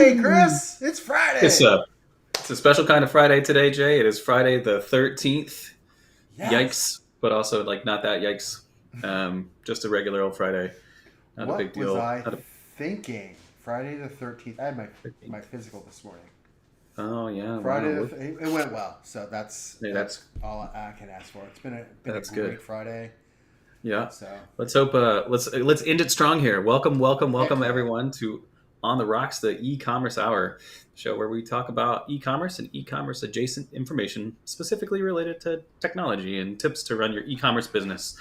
Friday, Woo! Chris. It's It's Friday. a it's a special kind of Friday today, Jay. It is Friday the 13th. Yes. Yikes, but also like not that yikes. Just a regular old Friday. Not a big What was deal. I Not a thinking? Friday the 13th. I had my 13th. physical this morning. Oh yeah, wow. Friday it went well. So that's Hey, that's all I can ask for. It's been a that's good. great Friday. Yeah. So, Let's hope let's end it strong here. heck Welcome yeah. everyone to On the Rocks, the e-commerce hour show where we talk about e-commerce and e-commerce adjacent information specifically related to technology and tips to run your e-commerce business.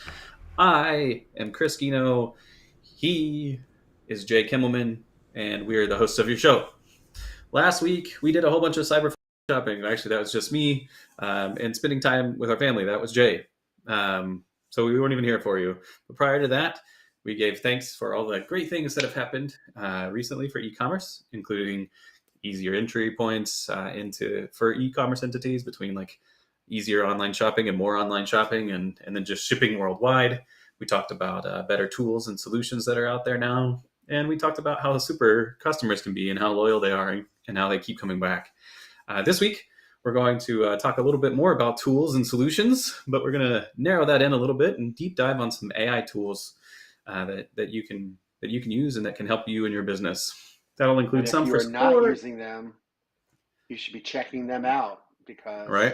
I am Chris Gino. He is Jay Kimmelman, and we are the hosts of your show. Last week, we did a whole bunch of cyber shopping. Actually, that was just me and spending time with our family. That was Jay. So we weren't even here for you. But prior to that, we gave thanks for all the great things that have happened recently for e-commerce, including easier entry points into for e-commerce entities between like easier online shopping and more online shopping, and then just shipping worldwide. We talked about better tools and solutions that are out there now, and we talked about how super customers can be and how loyal they are and how they keep coming back. This week, we're going to talk a little bit more about tools and solutions, but we're going to narrow that in a little bit and deep dive on some AI tools that you can use and that can help you in your business. That'll And include if some you for are not support, using them, you should be checking them out right? because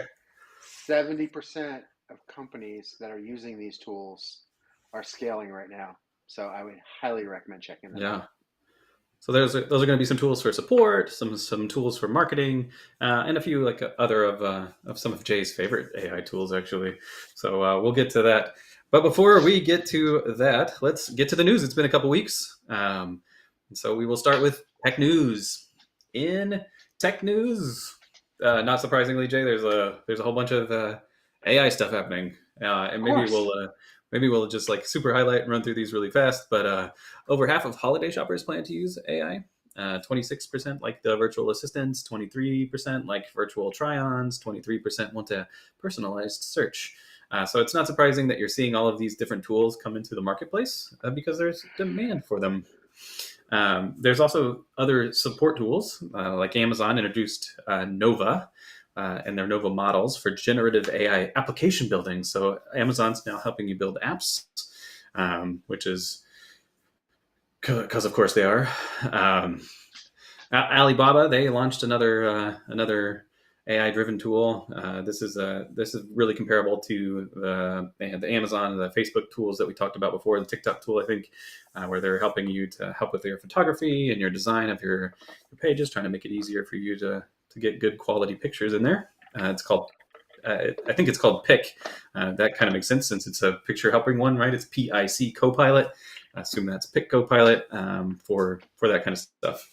70% of companies that are using these tools are scaling right now. So I would highly recommend checking them Yeah. out. So those are going to be some tools for support, some tools for marketing, and a few like other of some of Jay's favorite AI tools actually. So we'll get to that. But before we get to that, let's get to the news. It's been a couple weeks, so we will start with tech news. In tech news, not surprisingly, Jay, there's a whole bunch of AI stuff happening, and Of course. maybe we'll just like super highlight and run through these really fast, but. Over half of holiday shoppers plan to use AI. 26% like the virtual assistants, 23% like virtual try-ons, 23% want a personalized search. So it's not surprising that you're seeing all of these different tools come into the marketplace because there's demand for them. There's also other support tools like Amazon introduced Nova and their Nova models for generative AI application building. So Amazon's now helping you build apps, which is because of course they are. Um, Alibaba they launched another AI driven tool. This is really comparable to the Amazon, the Facebook tools that we talked about before, the TikTok tool, I think, where they're helping you to help with your photography and your design of your pages, trying to make it easier for you to get good quality pictures in there. It's called I think it's called Pick. That kind of makes sense since it's a picture helping one, right? It's PIC Copilot. I assume that's Pick Copilot for that kind of stuff.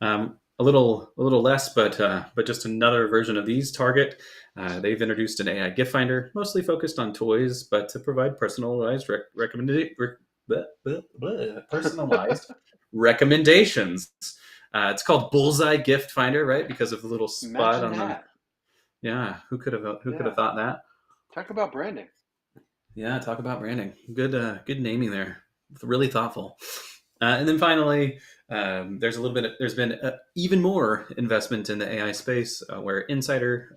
A little less, but just another version of these. Target. They've introduced an AI gift finder, mostly focused on toys, but to provide personalized recommendations. It's called Bullseye Gift Finder, right? Because of the little spot Imagine on the. that. Yeah, who could have Yeah. thought that? Talk about branding. Yeah, talk about branding. Good naming there. Really thoughtful. And then finally, there's been even more investment in the AI space, where Insider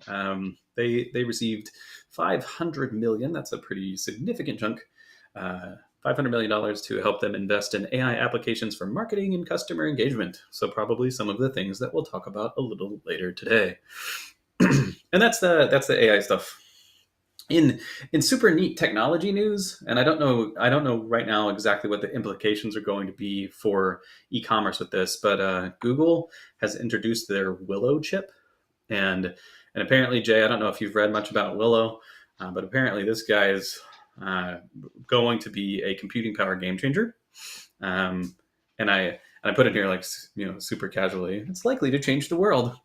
they received 500 million. That's a pretty significant chunk. $500 million to help them invest in AI applications for marketing and customer engagement. So probably some of the things that we'll talk about a little later today. And that's the AI stuff in super neat technology news. And I don't know right now exactly what the implications are going to be for e-commerce with this, but Google has introduced their Willow chip, and apparently, Jay, I don't know if you've read much about Willow, but apparently this guy is uh, going to be a computing power game changer. Um, and I put it here like super casually. It's likely to change the world,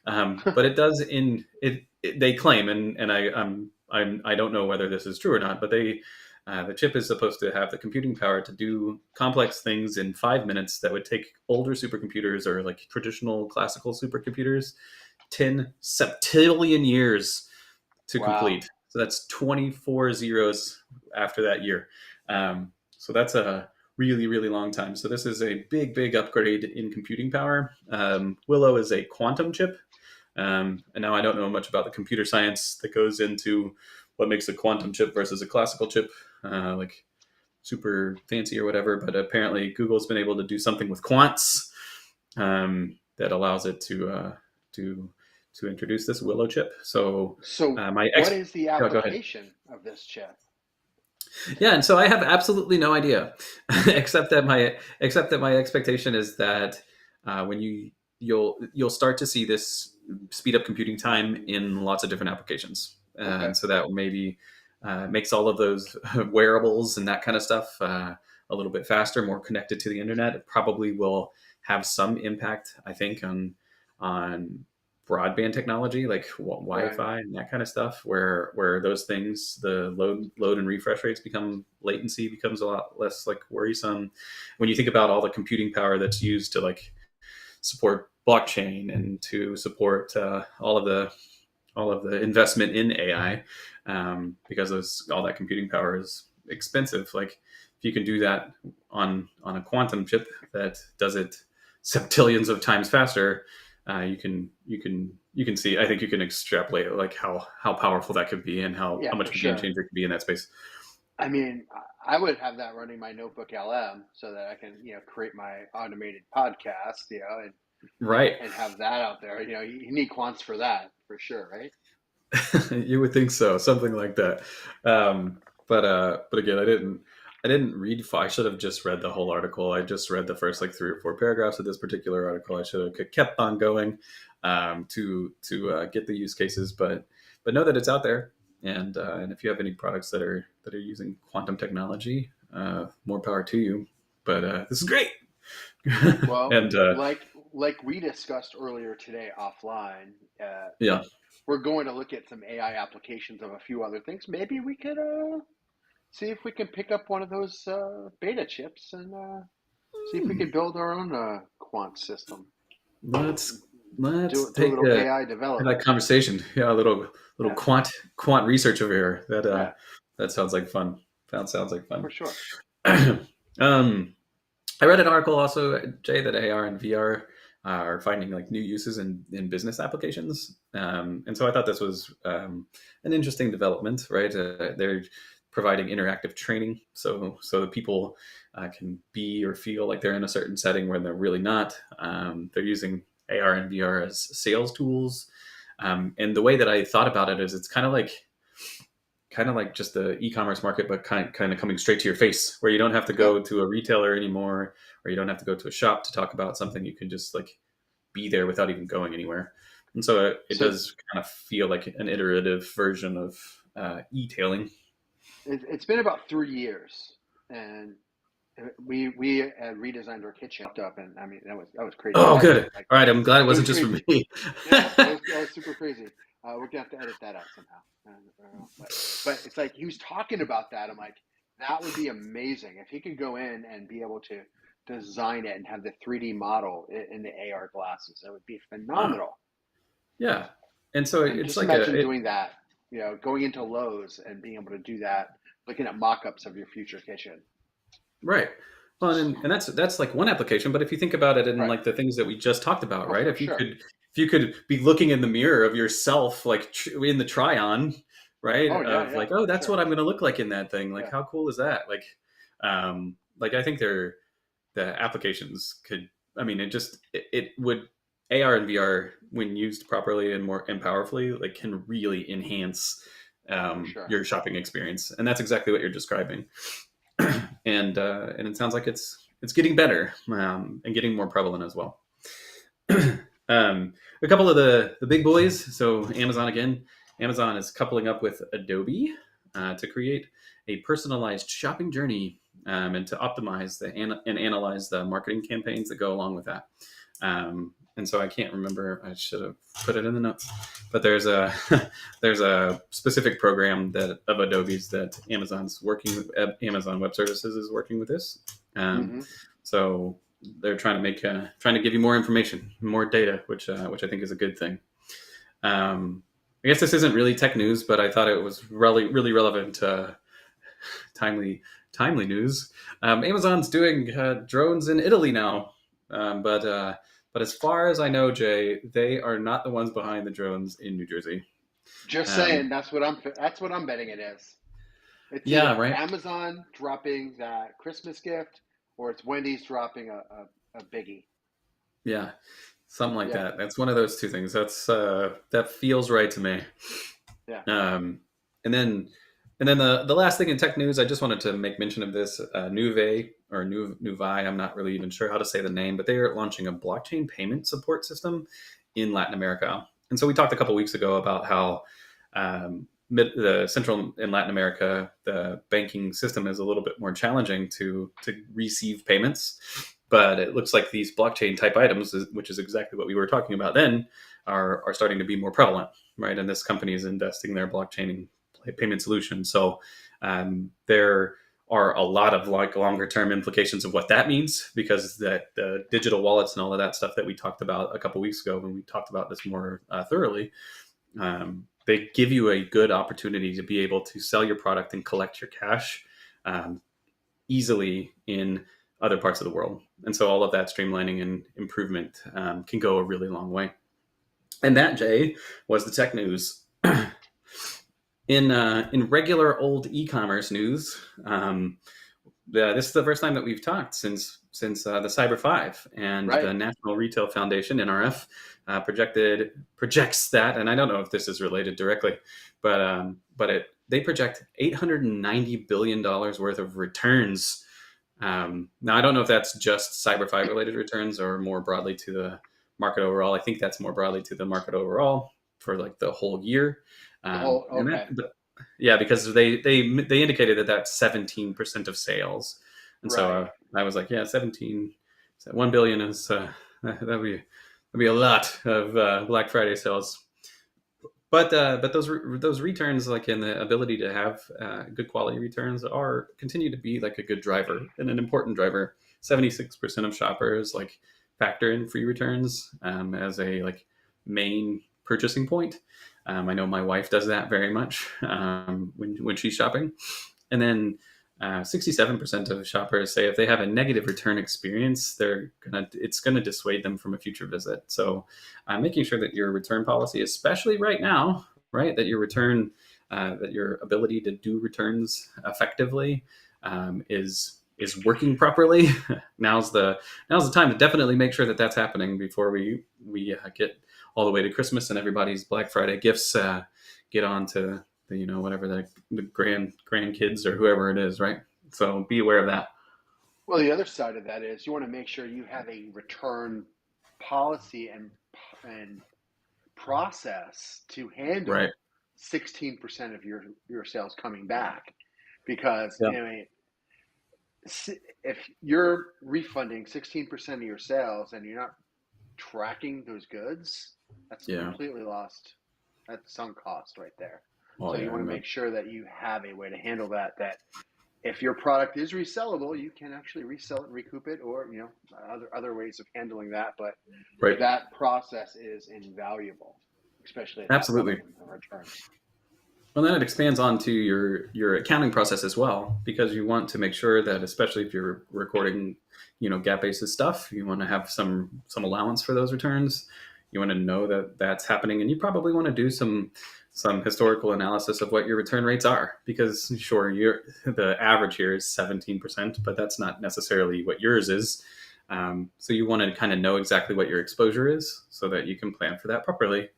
but it does in it. They claim, and I don't know whether this is true or not, but the chip is supposed to have the computing power to do complex things in 5 minutes that would take older supercomputers or like traditional classical supercomputers 10 septillion years to Wow. complete. So that's 24 zeros after that year. So that's a really, really long time. So this is a big, big upgrade in computing power. Willow is a quantum chip. And now I don't know much about the computer science that goes into what makes a quantum chip versus a classical chip, like super fancy or whatever. But apparently Google's been able to do something with quants that allows it to introduce this Willow chip. So So my what is the go ahead. application of this chip? Yeah, and so I have absolutely no idea, except that my expectation is that when you'll start to see this speed up computing time in lots of different applications, Okay. and so that maybe makes all of those wearables and that kind of stuff a little bit faster, more connected to the internet. It probably will have some impact, I think, on broadband technology like Wi-Fi and that kind of stuff, where those things, the load and refresh rates latency becomes a lot less like worrisome. When you think about all the computing power that's used to like support blockchain and to support all of the investment in AI, because all that computing power is expensive. Like if you can do that on a quantum chip that does it septillions of times faster, you can see. I think you can extrapolate like how powerful that could be and how much of a game changer it could be in that space. I mean, I would have that running my notebook LM so that I can create my automated podcast, and Right. and have that out there. You need quants for that for sure, right? You would think so, something like that. But again, I didn't read. I should have just read the whole article. I just read the first like 3 or 4 paragraphs of this particular article. I should have kept on going to get the use cases, but know that it's out there. And if you have any products that are using quantum technology, more power to you. But this is great. Well, and like we discussed earlier today offline, yeah, we're going to look at some AI applications of a few other things. Maybe we could see if we can pick up one of those beta chips and see if we can build our own quant system. Let's do take a little AI development. That conversation. Yeah, a little quant research over here. That sounds like fun. That sounds like fun. For sure. I read an article also, Jay, that AR and VR are finding like new uses in business applications. And so I thought this was an interesting development, right? They're providing interactive training, so that people can be or feel like they're in a certain setting when they're really not. They're using AR and VR as sales tools. And the way that I thought about it is it's kind of like just the e-commerce market, but kind of coming straight to your face, where you don't have to go to a retailer anymore, or you don't have to go to a shop to talk about something. You can just like be there without even going anywhere. And so it does kind of feel like an iterative version of e-tailing. It's been about 3 years, and we had redesigned our kitchen up, and I mean that was crazy. Oh, good. Like, all right, I'm glad it wasn't just crazy. for me. Yeah, that was super crazy. We're gonna have to edit that out somehow. But it's like he was talking about that. I'm like, that would be amazing if he could go in and be able to design it and have the 3D model in the AR glasses. That would be phenomenal. Yeah, and so it's just like imagine doing that. Going into Lowe's and being able to do that, looking at mock-ups of your future kitchen. Right. Well, and that's like one application, but if you think about it in like the things that we just talked about, right? If you could be looking in the mirror of yourself, like in the try-on, right? That's what I'm going to look like in that thing. Like, how cool is that? Like I think the applications could. I mean, it would AR and VR when used properly and more and powerfully, like can really enhance your shopping experience, and that's exactly what you're describing. And it sounds like it's getting better and getting more prevalent as well. A couple of the big boys. So Amazon again. Amazon is coupling up with Adobe to create a personalized shopping journey and to optimize and analyze the marketing campaigns that go along with that. And so I can't remember. I should have put it in the notes. But there's a specific program of Adobe's that Amazon's working with. Amazon Web Services is working with this. So they're trying to give you more information, more data, which I think is a good thing. I guess this isn't really tech news, but I thought it was really relevant, timely timely news. Amazon's doing drones in Italy now, but as far as I know, Jay, they are not the ones behind the drones in New Jersey. Just Um, saying, that's what I'm betting it is. It's yeah, either right. Amazon dropping that Christmas gift, or it's Wendy's dropping a biggie. Yeah, something like Yeah, that. That's one of those two things. That feels right to me. yeah. Um, and then the last thing in tech news, I just wanted to make mention of this Nuve or Nuvai. I'm not really even sure how to say the name, but they are launching a blockchain payment support system in Latin America. And so we talked a couple weeks ago about how the Central and Latin America, the banking system is a little bit more challenging to receive payments. But it looks like these blockchain type items, which is exactly what we were talking about then, are starting to be more prevalent, right? And this company is investing their blockchain payment solution. So there are a lot of like longer term implications of what that means, because that the digital wallets and all of that stuff that we talked about a couple weeks ago when we talked about this more thoroughly, they give you a good opportunity to be able to sell your product and collect your cash easily in other parts of the world. And so all of that streamlining and improvement can go a really long way. And that, Jay, was the tech news. In regular old e-commerce news, this is the first time that we've talked since the Cyber 5, and the Right. National Retail Foundation (NRF) projects that, and I don't know if this is related directly, but they project $890 billion worth of returns. Now I don't know if that's just Cyber 5 related returns or more broadly to the market overall. I think that's more broadly to the market overall for like the whole year. The whole And okay. yeah, because they indicated that that's 17% of sales, and so Right. I was like, yeah, 17, so 1 billion is that'd be a lot of Black Friday sales. But those returns, like in the ability to have good quality returns, are continue to be like a good driver and an important driver. 76% of shoppers like factor in free returns as a like main purchasing point. I know my wife does that very much when she's shopping. And then 67% of shoppers say if they have a negative return experience, it's gonna dissuade them from a future visit. So making sure that your return policy, especially right now, right, that that your ability to do returns effectively is working properly. Now's the time to definitely make sure that that's happening before we get all the way to Christmas and everybody's Black Friday gifts get on to the, whatever the grandkids or whoever it is, right? So be aware of that. Well, the other side of that is you want to make sure you have a return policy and process to Right. handle 16% of your sales coming back, because Yeah. I mean, if you're refunding 16% of your sales and you're not tracking those goods, that's Yeah. completely lost. That's sunk cost right there. Oh So you yeah. want to make sure that you have a way to handle that. That if your product is resellable, you can actually resell it, recoup it, or other ways of handling that. But Right. that process is invaluable, especially at that Absolutely. point in the returns. Well, then it expands onto your accounting process as well, because you want to make sure that, especially if you're recording, gap basis stuff, you want to have some allowance for those returns. You want to know that that's happening, and you probably want to do some historical analysis of what your return rates are, because sure, the average here is 17%, but that's not necessarily what yours is. So you want to kind of know exactly what your exposure is so that you can plan for that properly.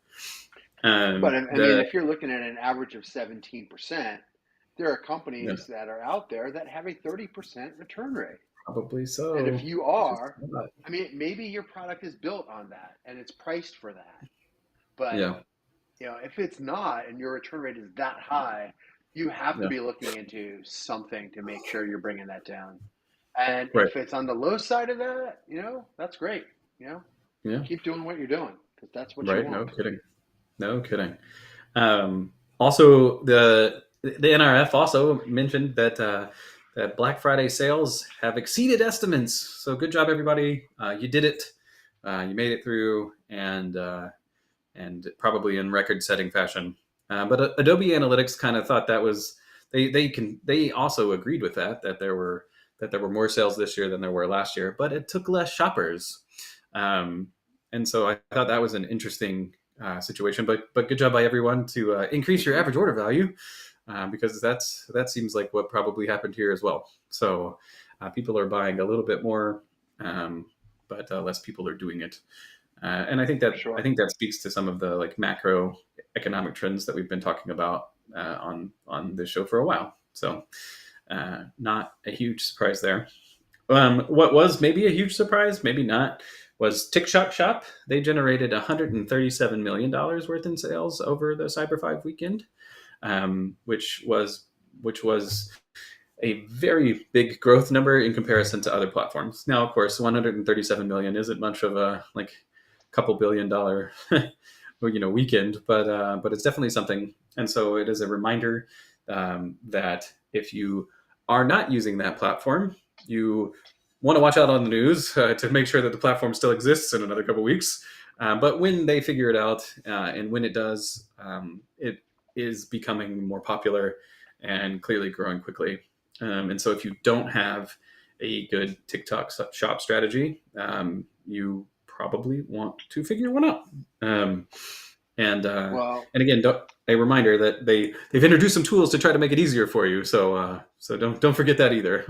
But I mean, The if you're looking at an average of 17%, there are Yeah, companies that are out there that have a 30% return rate. probably And so. if you Just are, I mean, maybe your product is built on that and it's priced for that. But yeah, if it's not and your return rate is that high, you have to yeah, be looking into something to make sure you're bringing that down. And right, if it's on the low side of that, that's great. You know, yeah, keep doing what you're doing because that's what you right. No want. kidding, no kidding. Also, the NRF also mentioned that Black Friday sales have exceeded estimates. So good job, everybody! You did it. You made it through, and probably in record-setting fashion. But Adobe Analytics kind of thought that was they also agreed with that there were more sales this year than there were last year, but it took less shoppers. And so I thought that was an interesting situation. But good job by everyone to increase your average order value, because that seems like what probably happened here as well. So people are buying a little bit more, but less people are doing it. And Sure. I think that speaks to some of the like macro economic trends that we've been talking about on this show for a while. So not a huge surprise there. What was maybe a huge surprise, maybe not, was TikTok Shop. They generated $137 million worth in sales over the Cyber 5 weekend, which was a very big growth number in comparison to other platforms. Now, of course, 137 million isn't much of a like couple $1 billion weekend, but it's definitely something. And so it is a reminder that if you are not using that platform, you want to watch out on the news to make sure that the platform still exists in another couple weeks. But when they figure it out, and when it does, it is becoming more popular and clearly growing quickly. And so if you don't have a good TikTok shop strategy, you probably want to figure one out. Well, And again, a reminder that they've introduced some tools to try to make it easier for you. So don't forget that either.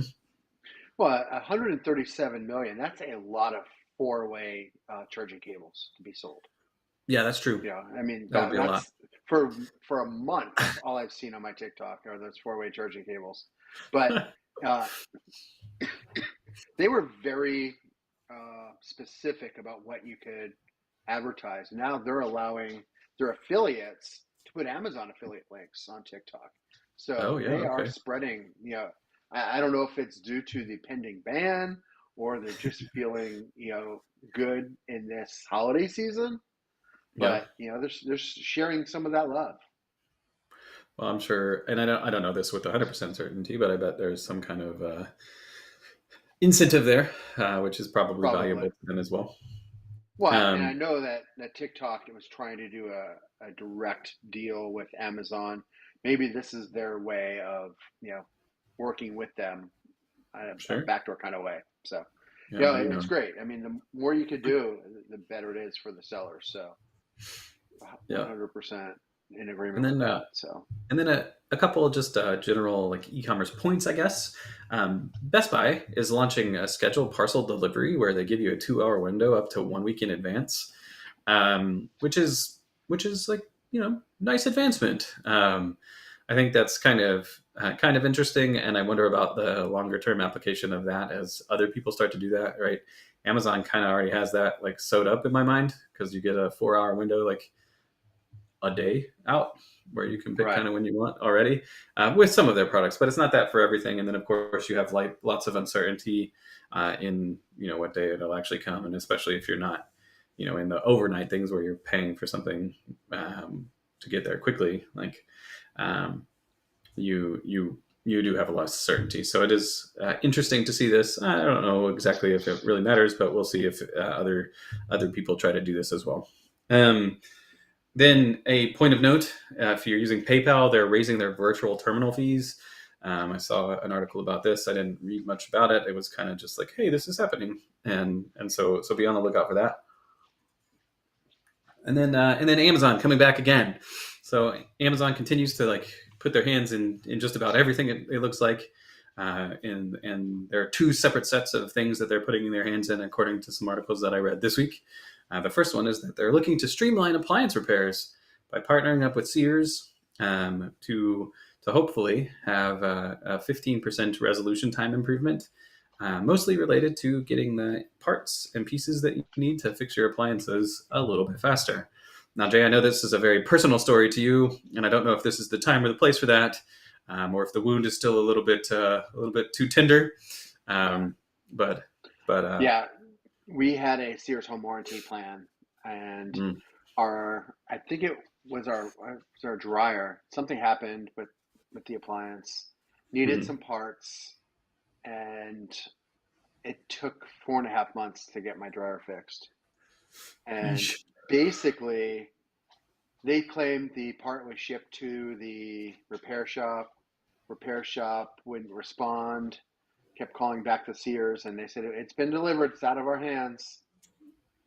well, 137 million. That's a lot of four-way charging cables to be sold. Yeah, that's true. Yeah, I mean That would be a lot. that's for a month. That's all I've seen on my TikTok are those four-way charging cables. But uh, they were very specific about what you could advertise. Now they're allowing their affiliates to put Amazon affiliate links on TikTok. Oh So yeah, they are okay. spreading. I don't know if it's due to the pending ban or they're just feeling good in this holiday season. Yeah. But they're sharing some of that love. Well, I'm sure, and I don't know this with 100% certainty, but I bet there's some kind of incentive there, which is probably Probably. valuable to them as well. Well, and I Um, know that TikTok was trying to do a direct deal with Amazon. Maybe this is their way of working with them, a sure. backdoor kind of way. So Yeah, who it's knows? great. I mean, the more you could do, the better it is for the sellers. So Yeah, 100% in and agreement with then that. So a couple of just general like e-commerce points, I guess. Best Buy is launching a scheduled parcel delivery where they give you a 2 hour window up to 1 week in advance, which is like nice advancement. I think that's kind of interesting, and I wonder about the longer term application of that as other people start to do that. Right, Amazon kind of already has that like sewed up in my mind because you get a 4 hour window like a day out where you can pick right, kind of when you want already with some of their products, but it's not that for everything. And then of course you have like lots of uncertainty in what day it'll actually come, and especially if you're not in the overnight things where you're paying for something to get there quickly, like um, you do have a lot of certainty. So it is interesting to see this. I don't know exactly if it really matters, but we'll see if other people try to do this as well. Then a point of note, if you're using PayPal, they're raising their virtual terminal fees. I saw an article about this. I didn't read much about it. It was kind of just like, hey, this is happening, and so be on the lookout for that. And then Amazon coming back again. So Amazon continues to like put their hands in just about everything. It looks like, and there are two separate sets of things that they're putting their hands in, according to some articles that I read this week. The first one is that they're looking to streamline appliance repairs by partnering up with Sears to hopefully have a 15% resolution time improvement, mostly related to getting the parts and pieces that you need to fix your appliances a little bit faster. Now, Jay, I know this is a very personal story to you, and I don't know if this is the time or the place for that, or if the wound is still a little bit too tender. Um, but yeah. We had a Sears home warranty plan, and mm, I think it was our dryer. Something happened with the appliance, needed mm, some parts, and it took 4.5 months to get my dryer fixed. And yeesh. basically, they claimed the part was shipped to the repair shop. repair shop wouldn't respond, kept calling back to Sears, and they said, it's been delivered, it's out of our hands.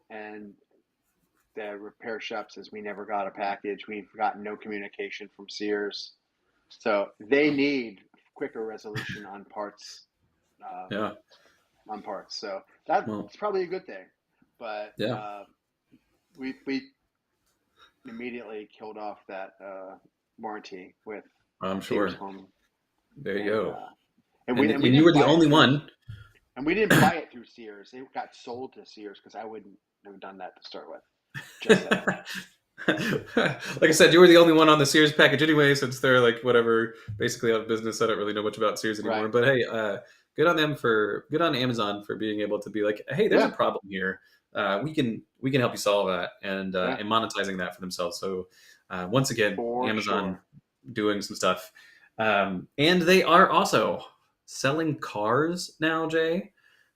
And the repair shop says, we never got a package. We've got no communication from Sears. So they need quicker resolution on parts. Yeah. On parts. So that's Well, probably a good thing. But yeah. We immediately killed off that warranty with I'm Sears sure. Home. There you And, go. and we And you didn't were the buy it only through, one. and we didn't buy it through Sears. It got sold to Sears because I wouldn't have done that to start with. Just Like I said, you were the only one on the Sears package anyway, since they're like whatever, basically out of business. I don't really know much about Sears anymore. Right. But hey, good on Amazon for being able to be like, hey, there's a problem here. We can help you solve that, and monetizing that for themselves. So once again, For Amazon sure. doing some stuff, and they are also selling cars now, Jay.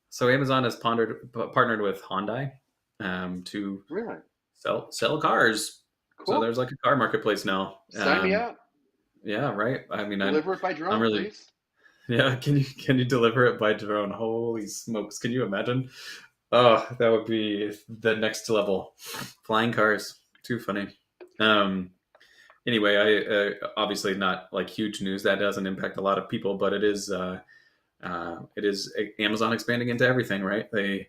So Amazon has partnered with Hyundai to Really? sell cars. Cool. So there's like a car marketplace now. Sign me up. Yeah, right. I mean, Deliver it by I'm drone, really, please. yeah. Can you deliver it by drone? Holy smokes! Can you imagine? Oh, that would be the next level. Flying cars, too funny. Anyway, I obviously not like huge news. That doesn't impact a lot of people, but it is Amazon expanding into everything, right? They're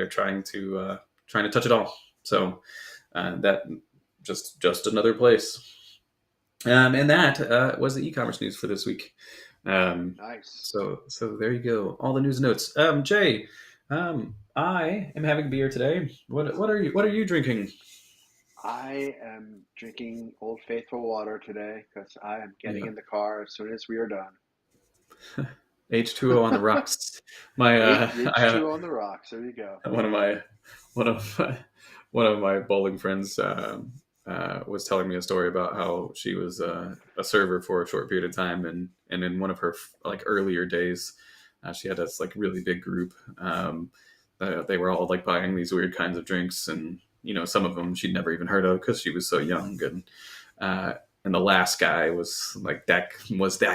trying to touch it all. So that just another place. And that was the e-commerce news for this week. Nice. So there you go. All the news notes. Jay, I am having beer today. What are you drinking? I am drinking Old Faithful water today because I am getting in the car as soon as we are done. H2O on the rocks. My H2O on the rocks. There you go. one of my bowling friends was telling me a story about how she was a server for a short period of time, and in one of her like earlier days, she had this like really big group. They were all like buying these weird kinds of drinks, and some of them she'd never even heard of because she was so young, and the last guy was like that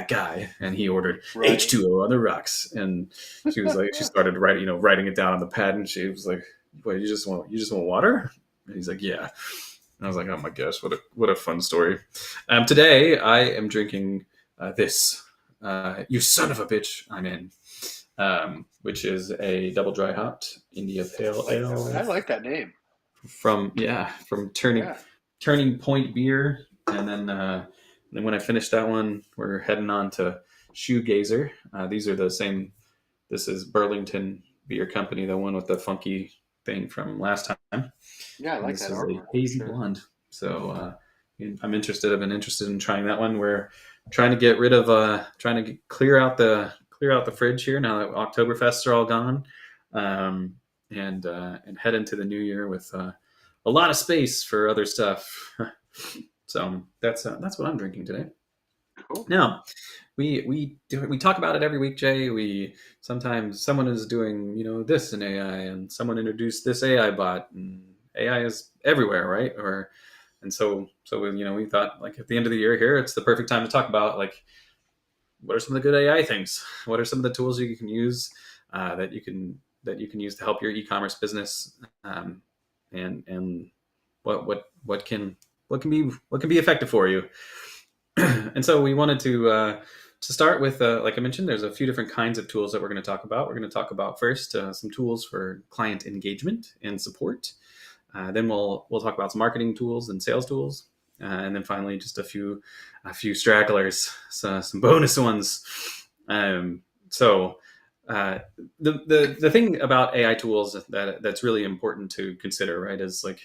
guy, and he ordered H2O on the rocks, and she was like, she started writing it down on the pad, and she was like, "Wait, you just want water?" And he's like, "Yeah." And I was like, "Oh my gosh, what a fun story." Today I am drinking this, you son of a bitch, I'm in, which is a double dry hopped India Pale Ale. I like that name. From Turning Point Beer. And then when I finish that one, we're heading on to Shoegazer. These are the same. This is Burlington Beer Company, the one with the funky thing from last time. Yeah, I like that artwork. This is a hazy blonde. So I'm interested. I've been interested in trying that one. We're trying to get rid of, clear out the fridge here now that Oktoberfests are all gone, and head into the new year with a lot of space for other stuff. So that's what I'm drinking today. Cool. Now, we talk about it every week, Jay. Sometimes someone is doing this in AI, and someone introduced this AI bot, and AI is everywhere, right? So we thought like at the end of the year here, it's the perfect time to talk about like what are some of the good AI things? What are some of the tools you can use that you can use to help your e-commerce business, and what can be effective for you. And so we wanted to start with, like I mentioned, there's a few different kinds of tools that we're going to talk about. We're going to talk about first some tools for client engagement and support. Then we'll talk about some marketing tools and sales tools, and then finally just a few stragglers, so some bonus ones. So the thing about AI tools that's really important to consider, right, is like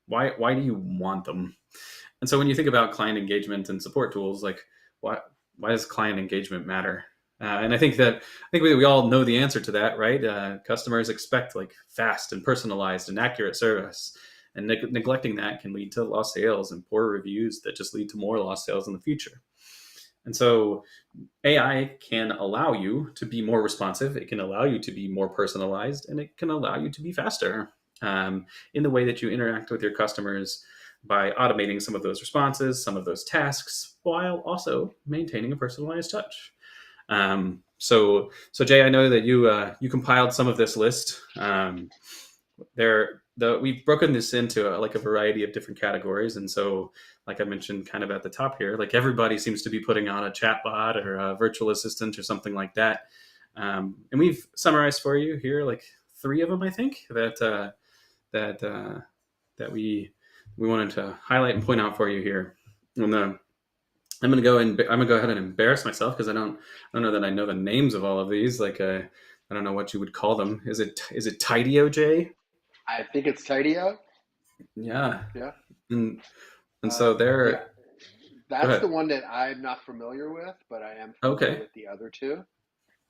why do you want them? And so when you think about client engagement and support tools, like why does client engagement matter? And I think we all know the answer to that, right? Customers expect like fast and personalized and accurate service, and neglecting that can lead to lost sales and poor reviews that just lead to more lost sales in the future. And so AI can allow you to be more responsive. It can allow you to be more personalized, and it can allow you to be faster in the way that you interact with your customers, by automating some of those responses, some of those tasks, while also maintaining a personalized touch. So Jay, I know that you compiled some of this list. We've broken this into like a variety of different categories, and so like I mentioned, kind of at the top here, like everybody seems to be putting on a chatbot or a virtual assistant or something like that. And we've summarized for you here like 3 of them, I think, that we wanted to highlight and point out for you here. And I'm gonna go ahead and embarrass myself because I don't know that I know the names of all of these. Like I don't know what you would call them. Is it Tidio, Jay? I think it's Tidio. Yeah, Yeah. and so Yeah. they're go That's the ahead. one that I'm not familiar with, but I am familiar Okay, with the other 2.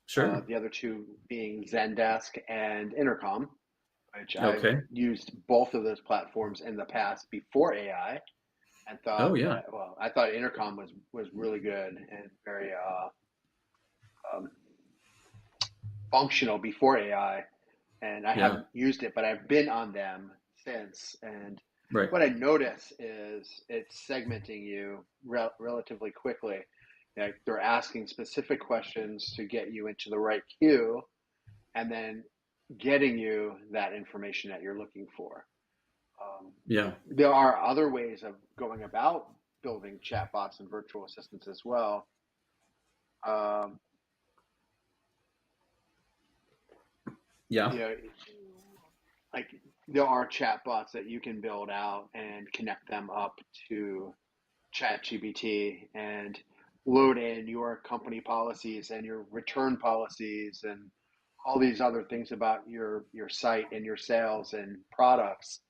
sure. The other 2 being Zendesk and Intercom, which I've Okay. used both of those platforms in the past before AI, and Oh thought yeah, that, well, I thought Intercom was really good and very um, functional before AI, and I yeah, haven't used it, but I've been on them since. And right. what I notice is it's segmenting you relatively quickly. Like they're asking specific questions to get you into the right queue, and then getting you that information that you're looking for. Yeah, There are other ways of going about building chatbots and virtual assistants as well. Um, yeah, you know, like there are chatbots that you can build out and connect them up to ChatGPT and load in your company policies and your return policies and all these other things about your site and your sales and products,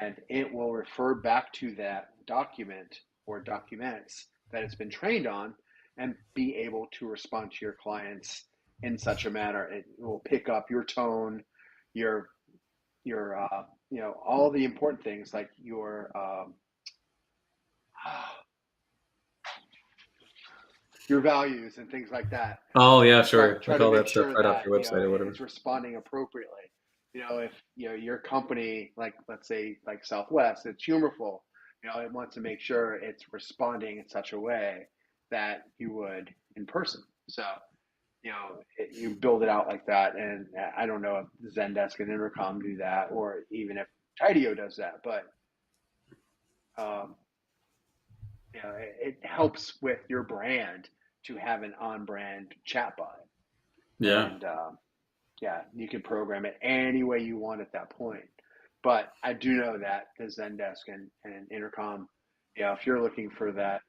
and it will refer back to that document or documents that it's been trained on and be able to respond to your clients in such a manner. It will pick up your tone, your all the important things like your values and things like that, oh yeah, and try sure. try Like to all make that stuff sure right off that your website or whatever. it's responding appropriately. If your company, like let's say like Southwest, it's humorful. It wants to make sure it's responding in such a way that you would in person. So you build it out like that, and I don't know if Zendesk and Intercom do that, or even if Tidio does that, but um, it helps with your brand to have an on-brand chatbot, Yeah, and yeah, you can program it any way you want at that point. But I do know that the Zendesk and Intercom, if you're looking for that,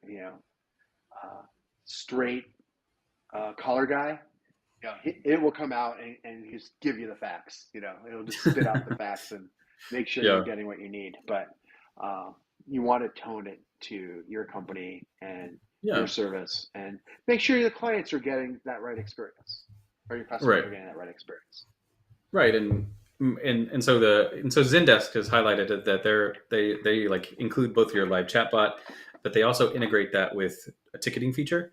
straight collar guy, it will come out and just give you the facts. It'll just spit out the facts and make sure you're yeah, getting what you need. But uh, you want to tone it to your company and your yeah. service, and make sure your clients are getting that right experience, or your customers Right. are getting that right experience. Right, and so Zendesk has highlighted that they like include both your live chatbot, but they also integrate that with a ticketing feature,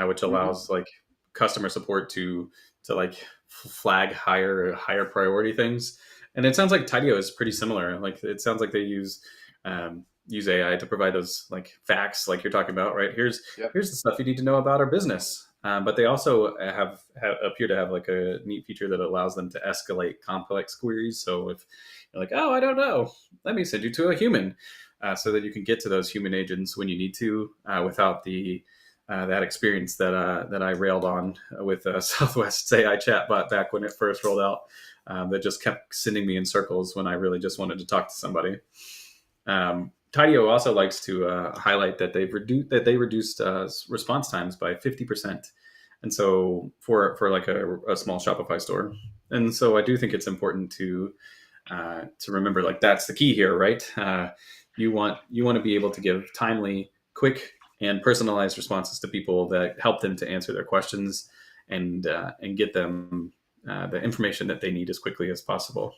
which Mm-hmm. allows like customer support to like flag higher priority things. And it sounds like Tidio is pretty similar. Like it sounds like they use AI to provide those like facts, like you're talking about. Right, Yep. here's the stuff you need to know about our business. But they also appear to have like a neat feature that allows them to escalate complex queries. So if you're like, oh, I don't know, let me send you to a human, so that you can get to those human agents when you need to, without the that experience that I railed on with Southwest's AI chatbot back when it first rolled out, that just kept sending me in circles when I really just wanted to talk to somebody. Tidio also likes to highlight that they reduced response times by 50%, and so for like a small Shopify store. And so I do think it's important to remember like that's the key here, right? You want to be able to give timely, quick, and personalized responses to people that help them to answer their questions and get them the information that they need as quickly as possible.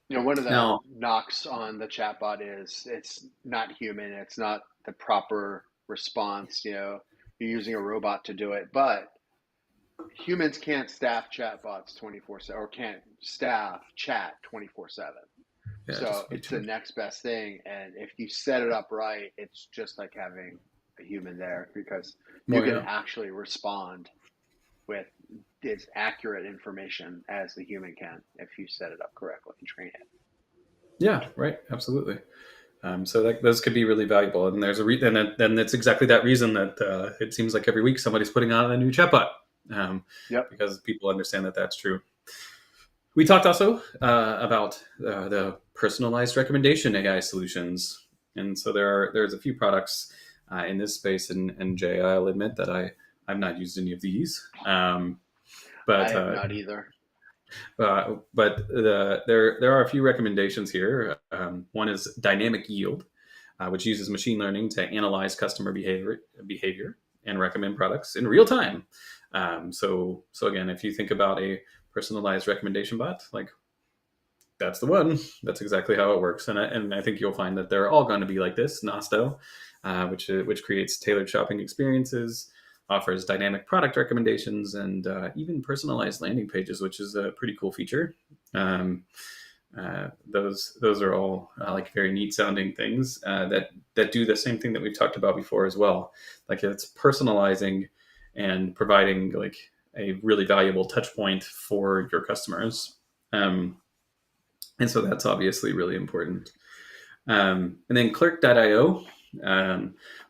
One of the Now, knocks on the chatbot is it's not human. It's not the proper response. You're using a robot to do it, but humans can't staff chatbots 24/7, or can't staff chat 24/7. So it's the next best thing. And if you set it up right, it's just like having a human there, because you can actually respond with as accurate information as the human can if you set it up correctly and train it. Yeah, right. Absolutely. So those could be really valuable. And there's and it's exactly that reason that it seems like every week somebody's putting out a new chatbot, Yep. because people understand that that's true. We talked also about the personalized recommendation AI solutions. And so there's a few products in this space. And Jay, I'll admit that I've not used any of these. But I have not either. There are a few recommendations here. One is dynamic yield, which uses machine learning to analyze customer behavior and recommend products in real time. So again, if you think about a personalized recommendation bot, like that's the one. That's exactly how it works. And I think you'll find that they're all going to be like this. Nosto, which creates tailored shopping experiences, offers dynamic product recommendations, and even personalized landing pages, which is a pretty cool feature. Those are all like very neat sounding things that do the same thing that we've talked about before as well. Like it's personalizing and providing like a really valuable touch point for your customers. And so that's obviously really important. And then Clerk.io,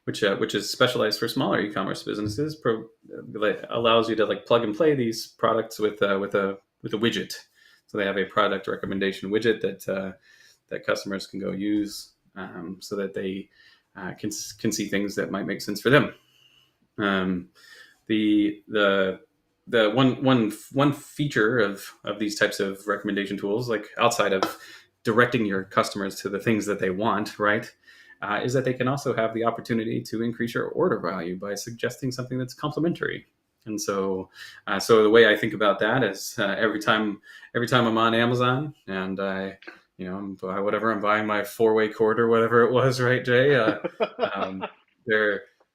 which is specialized for smaller e-commerce businesses, allows you to like plug and play these products with a widget. So they have a product recommendation widget that customers can go use, so that they can see things that might make sense for them. The one feature of these types of recommendation tools, like outside of directing your customers to the things that they want, right, is that they can also have the opportunity to increase your order value by suggesting something that's complementary. And so the way I think about that is every time I'm on Amazon and I'm whatever I'm buying, my 4-way cord or whatever it was, right, Jay?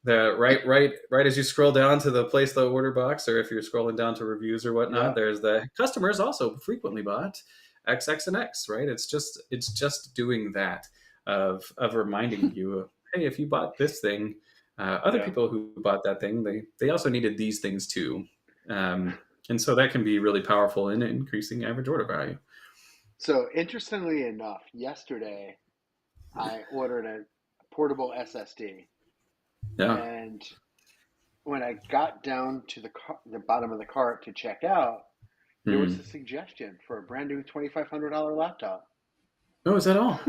They're right as you scroll down to the place the order box, or if you're scrolling down to reviews or whatnot, there's the customers also frequently bought X, X, and X, right? It's just doing that of reminding you, hey, if you bought this thing, other people who bought that thing, they also needed these things too. And so that can be really powerful in increasing average order value. So interestingly enough, yesterday I ordered a portable SSD. Yeah. And when I got down to the bottom of the cart to check out, there was a suggestion for a brand new $2,500 laptop. Oh, is that all?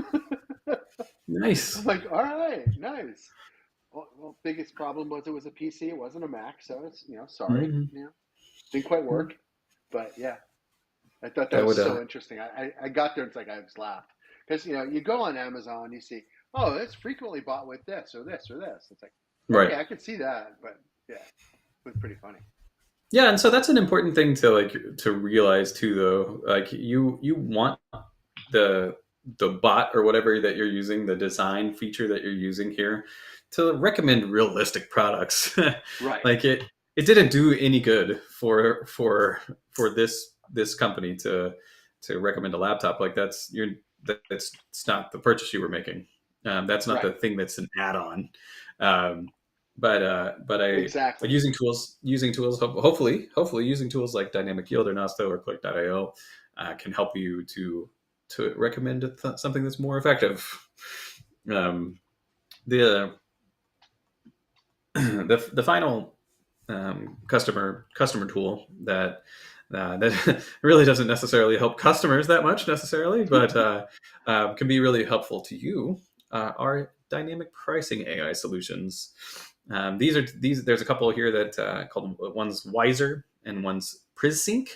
Nice. I'm like, all right, nice. Well, biggest problem was it was a PC. It wasn't a Mac, so it's sorry, didn't quite work. But yeah, I thought that was so interesting. I got there and it's like I just laughed, because you go on Amazon, you see, oh, it's frequently bought with this or this or this. It's like, okay, I could see that, but yeah, it was pretty funny. Yeah, and so that's an important thing to realize too, though. Like you want the bot or whatever that you're using, the design feature that you're using here, to recommend realistic products. Right. Like it didn't do any good for this company to recommend a laptop. Like that's not the purchase you were making. That's not the thing that's an add-on. But using tools, hopefully using tools like Dynamic Yield or Nosto or Click.io can help you to recommend something that's more effective. The final customer tool that really doesn't necessarily help customers that much necessarily, but can be really helpful to you are dynamic pricing AI solutions. There's a couple here that called, one's Wiser and one's Prisync.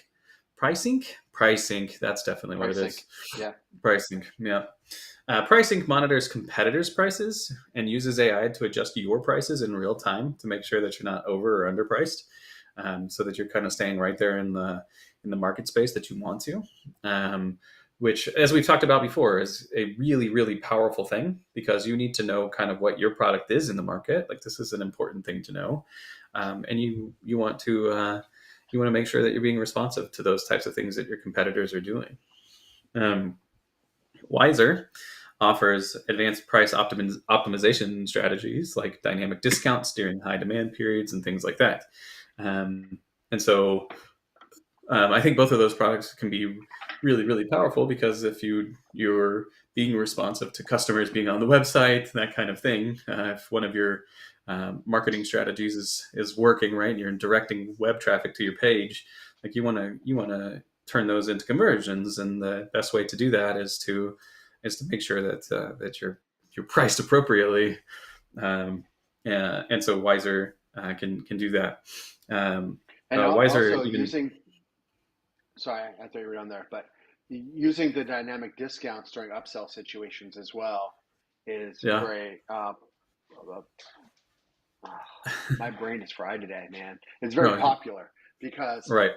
Prisync. That's definitely what it is. Yeah. Prisync. Yeah. Prisync monitors competitors' prices and uses AI to adjust your prices in real time to make sure that you're not over or underpriced, so that you're kind of staying right there in the market space that you want to. Which, as we've talked about before, is a really, really powerful thing, because you need to know kind of what your product is in the market. Like, this is an important thing to know, and you want to make sure that you're being responsive to those types of things that your competitors are doing. Wiser offers advanced price optimization strategies like dynamic discounts during high demand periods and things like that. And so I think both of those products can be really, really powerful because if you're being responsive to customers being on the website, that kind of thing, if one of your marketing strategies is working right, and you're directing web traffic to your page, like you want to turn those into conversions, and the best way to do that is to make sure that you're priced appropriately, and so Wiser can do that. And Wiser also even using, sorry, I thought you were on there, but using the dynamic discounts during upsell situations as well is yeah great. My brain is fried today, man. It's very no popular because, right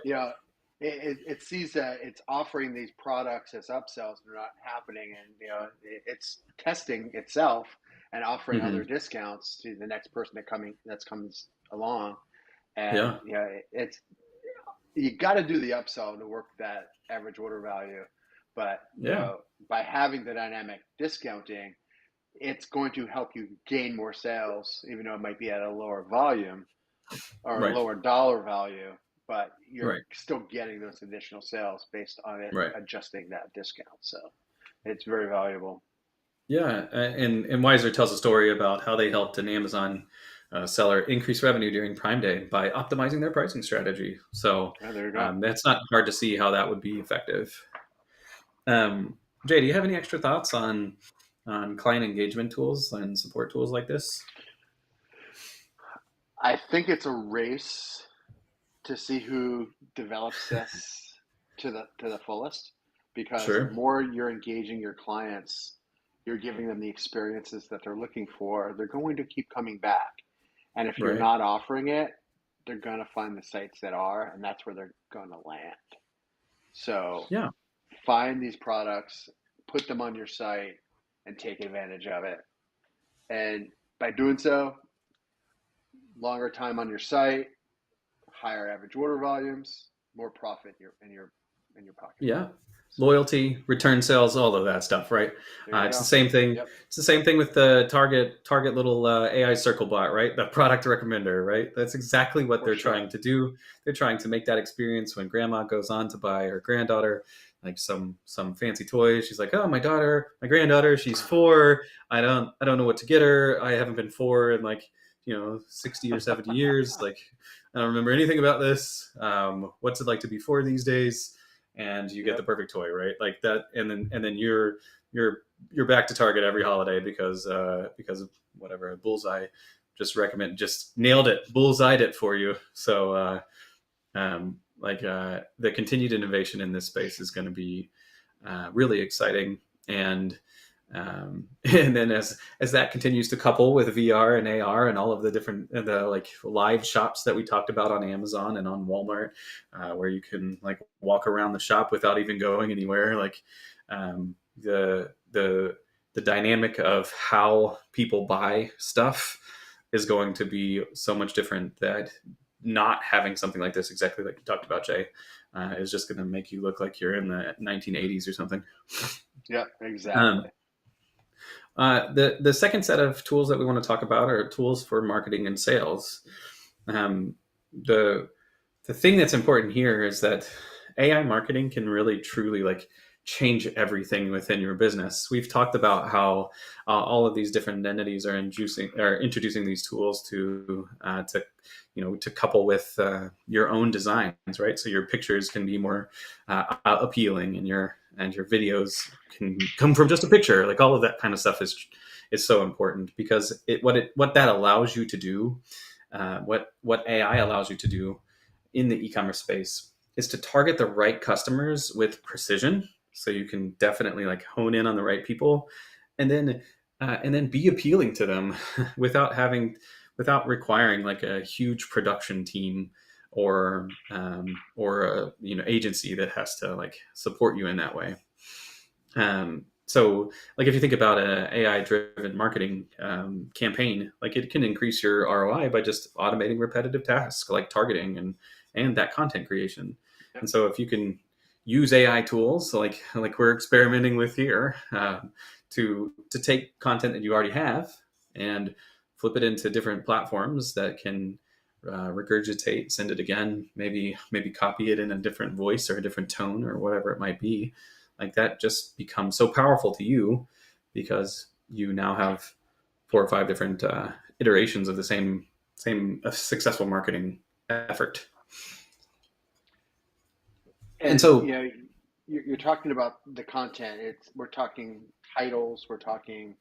it sees that it's offering these products as upsells, they're not happening, and it's testing itself and offering other hmm discounts to the next person that comes along, and yeah it's you got to do the upsell to work that average order value, but yeah by having the dynamic discounting, it's going to help you gain more sales, even though it might be at a lower volume or a right lower dollar value, but you're right still getting those additional sales based on it right adjusting that discount. So it's very valuable. yeah and Wiser tells a story about how they helped an Amazon seller increase revenue during Prime Day by optimizing their pricing strategy. So Yeah, there you go. that's not hard to see how that would be effective. Jay, do you have any extra thoughts on client engagement tools and support tools like this? I think it's a race to see who develops this to the fullest, because the Sure. more you're engaging your clients, you're giving them the experiences that they're looking for, they're going to keep coming back. And if you're Right. not offering it, they're going to find the sites that are, and that's where they're going to land. So Yeah. find these products, put them on your site, and take advantage of it. And by doing so, longer time on your site, higher average order volumes, more profit in your pocket. Yeah. So Loyalty, return sales, all of that stuff, right? there you It's the go. same thing. Yep. It's the same thing with the Target little AI circle bot, right? The product recommender, right? That's exactly what For they're sure. trying to do. They're trying to make that experience when grandma goes on to buy her granddaughter like some fancy toy. She's like, "Oh, my granddaughter, she's 4. I don't know what to get her. I haven't been 4 in like 60 or 70 years. Like I don't remember anything about this. What's it like to be 4 these days?" And you get the Yep. perfect toy, right? Like that, and then you're back to Target every holiday because of whatever Bullseye just nailed it, bullseyed it for you. So the continued innovation in this space is going to be really exciting, and and then as that continues to couple with VR and AR and all of the different the like live shops that we talked about on Amazon and on Walmart, where you can like walk around the shop without even going anywhere, like the dynamic of how people buy stuff is going to be so much different that not having something like this, exactly like you talked about, Jay, is just going to make you look like you're in the 1980s or something. Yep. Exactly. Um, the second set of tools that we want to talk about are tools for marketing and sales. Um, the the thing that's important here is that AI marketing can really truly like change everything within your business. We've talked about how all of these different entities are introducing these tools to couple with your own designs, right? So your pictures can be more appealing, and your videos can come from just a picture. Like all of that kind of stuff is so important because what that allows you to do, what AI allows you to do in the e-commerce space is to target the right customers with precision, so you can definitely like hone in on the right people, and then be appealing to them without requiring like a huge production team or a agency that has to like support you in that way. So like if you think about an AI driven marketing campaign, like it can increase your ROI by just automating repetitive tasks like targeting and that content creation. Yep. And so if you can use AI tools like we're experimenting with here, to take content that you already have and flip it into different platforms that can regurgitate, send it again, maybe copy it in a different voice or a different tone or whatever it might be. Like that just becomes so powerful to you because you now have 4 or 5 different iterations of the same successful marketing effort. And And so, you know, you're talking about the content. We're talking titles, we're talking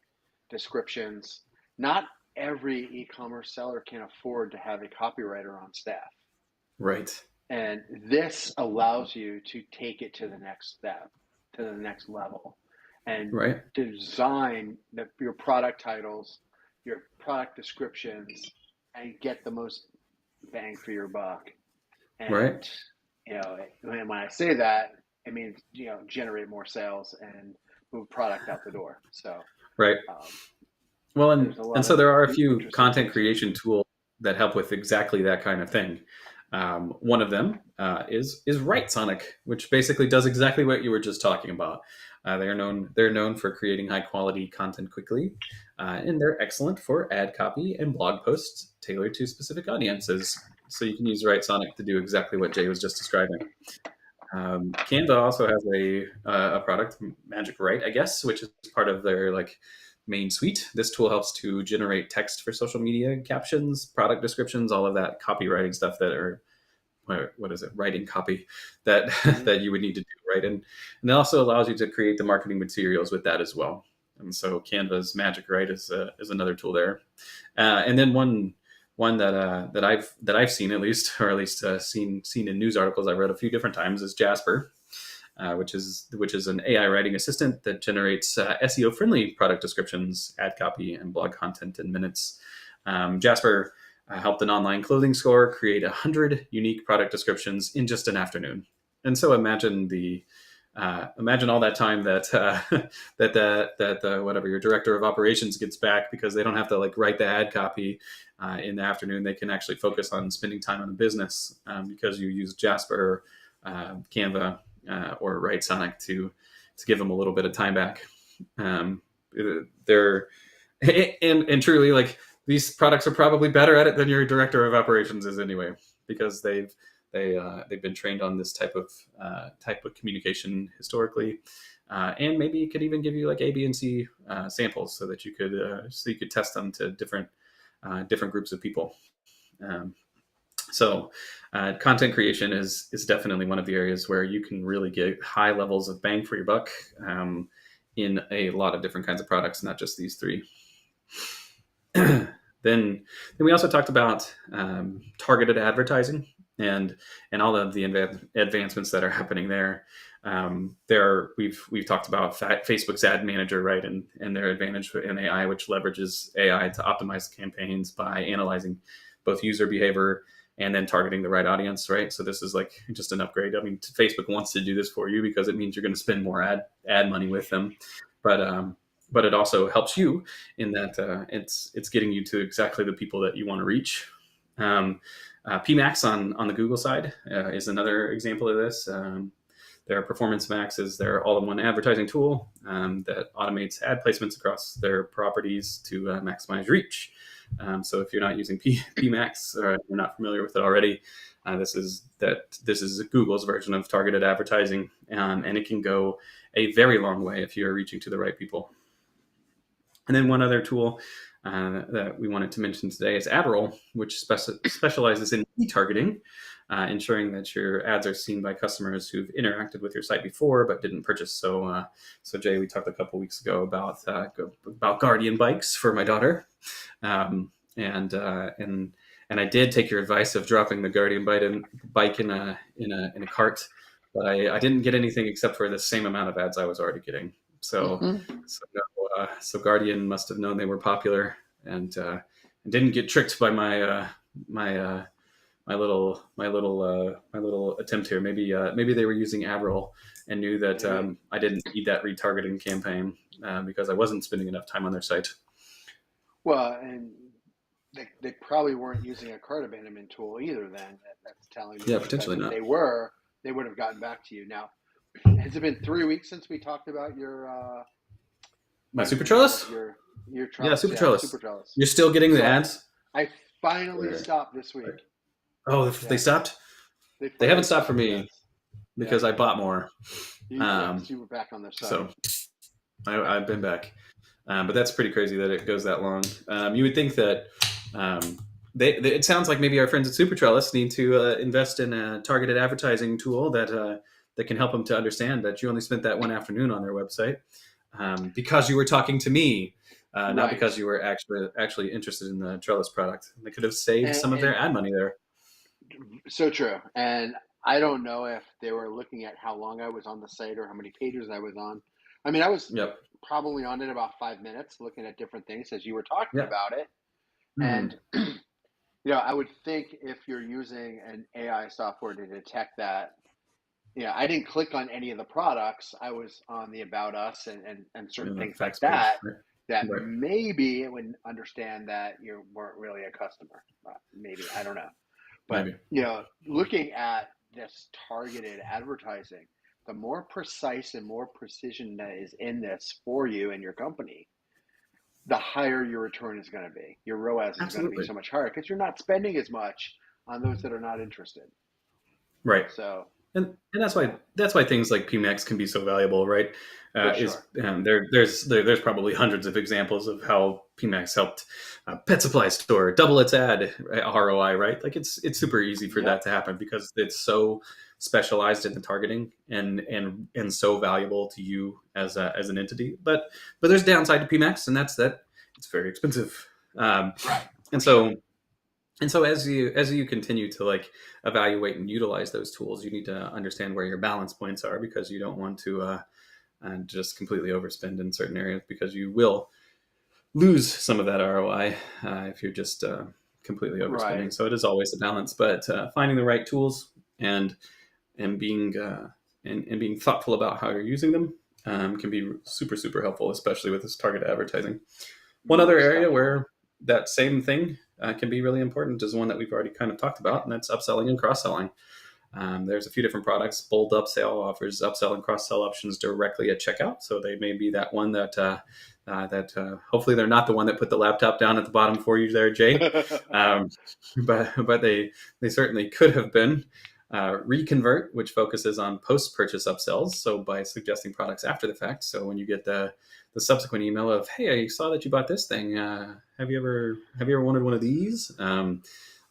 descriptions. Not every e-commerce seller can afford to have a copywriter on staff. right, And this allows you to take it to the next step, to the next level, and right, design your product titles, your product descriptions, and get the most bang for your buck. right, And when I say that, it means generate more sales and move product out the door. So right. um, Well, there's a and lot so of there are a few interesting content things here. creation tools that help with exactly that kind of thing. One of them is WriteSonic, which basically does exactly what you were just talking about. They're known for creating high quality content quickly, and they're excellent for ad copy and blog posts tailored to specific audiences. So you can use WriteSonic to do exactly what Jay was just describing. Canva also has a product, Magic Write, I guess, which is part of their like main suite. This tool helps to generate text for social media captions, product descriptions, all of that copywriting stuff that are what is it, writing copy that Mm-hmm. that you would need to do, right? And it also allows you to create the marketing materials with that as well. And so Canva's Magic Write is another tool there. And then one that I've seen, at least, or at least seen in news articles I've read a few different times, is Jasper, which is an AI writing assistant that generates SEO friendly product descriptions, ad copy, and blog content in minutes. Jasper helped an online clothing store create 100 unique product descriptions in just an afternoon. And so imagine all that time that that whatever your director of operations gets back, because they don't have to like write the ad copy in the afternoon. They can actually focus on spending time on the business because you use Jasper, Canva, or WriteSonic to give them a little bit of time back. They're and truly, like, these products are probably better at it than your director of operations is anyway, because they've been trained on this type of communication historically, and maybe it could even give you like A, B, and C samples so that you could test them to different groups of people. So content creation is definitely one of the areas where you can really get high levels of bang for your buck in a lot of different kinds of products, not just these three. Then we also talked about targeted advertising and all of the advancements that are happening there. We've talked about Facebook's ad manager, right, and their advantage in AI, which leverages AI to optimize campaigns by analyzing both user behavior and then targeting the right audience, right? So this is like just an upgrade. I mean, Facebook wants to do this for you because it means you're going to spend more ad money with them, but it also helps you in that it's getting you to exactly the people that you want to reach. PMax on the Google side is another example of this. Their Performance Max is their all-in-one advertising tool that automates ad placements across their properties to maximize reach. So if you're not using PMax or you're not familiar with it already, this is Google's version of targeted advertising, and it can go a very long way if you're reaching to the right people. And then one other tool that we wanted to mention today is AdRoll, which specializes in retargeting, ensuring that your ads are seen by customers who've interacted with your site before but didn't purchase. So Jay, we talked a couple weeks ago about Guardian bikes for my daughter, and I did take your advice of dropping the Guardian bike in a cart, but I didn't get anything except for the same amount of ads I was already getting. So Guardian must have known they were popular and didn't get tricked by my little attempt here. Maybe they were using AdRoll and knew that I didn't need that retargeting campaign because I wasn't spending enough time on their site. Well, and they probably weren't using a cart abandonment tool either. Then that's telling me Yeah, that potentially if not. they were, they would have gotten back to you. Now, Has it been 3 weeks since we talked about My Super your Trellis? your Yeah, trellis? Super Yeah, Trellis. super trellis. You're still getting the So ads? I finally Or, stopped this week. oh, they Yeah, stopped? they They finally haven't stopped for stopped. me Yes. because Yep. I bought more. Yes, Um, you were back on their side. so I've been back. But that's pretty crazy that it goes that long. You would think that um, it sounds like maybe our friends at Super Trellis need to invest in a targeted advertising tool that can help them to understand that you only spent that one afternoon on their website because you were talking to me, not Right. because you were actually interested in the Trellis product. They could have saved some of their And ad money there. so true. And I don't know if they were looking at how long I was on the site or how many pages I was on. I mean, I was Yep. probably on it about 5 minutes looking at different things as you were talking Yep. about it. Hmm. And, I would think if you're using an AI software to detect that, I didn't click on any of the products. I was on the About Us and certain In the things like facts page. that, that Right. maybe it would understand that you weren't really a customer. Maybe, I don't know. But, Maybe. looking at this targeted advertising, the more precise and more precision that is in this for you and your company, the higher your return is going to be. Your ROAS is going to be Absolutely. so much higher because you're not spending as much on those that are not interested. Right. So, And yeah, that's why things like PMAX can be so valuable, right? for Is sure. there's probably hundreds of examples of how PMAX helped a pet supply store double its ad ROI, right? Like it's super easy for that Yep. to happen because it's so specialized in the targeting and so valuable to you as an entity. But there's downside to PMAX, and that's that it's very expensive. Um, Right. and For sure. so and so as you continue to like evaluate and utilize those tools, you need to understand where your balance points are because you don't want to just completely overspend in certain areas because you will lose some of that ROI if you're just completely overspending. Right. So it is always a balance, but finding the right tools and being and being thoughtful about how you're using them can be super helpful, especially with this targeted advertising. One other Most area definitely. where that same thing can be really important is one that we've already kind of talked about, and that's upselling and cross selling. There's a few different products. Bold Upsell offers upsell and cross sell options directly at checkout, so they may be that one that hopefully they're not the one that put the laptop down at the bottom for you there, Jay. Um, but they certainly could have been. Reconvert, which focuses on post purchase upsells, so by suggesting products after the fact. So when you get the subsequent email of, "Hey, I saw that you bought this thing. Have you ever wanted one of these?"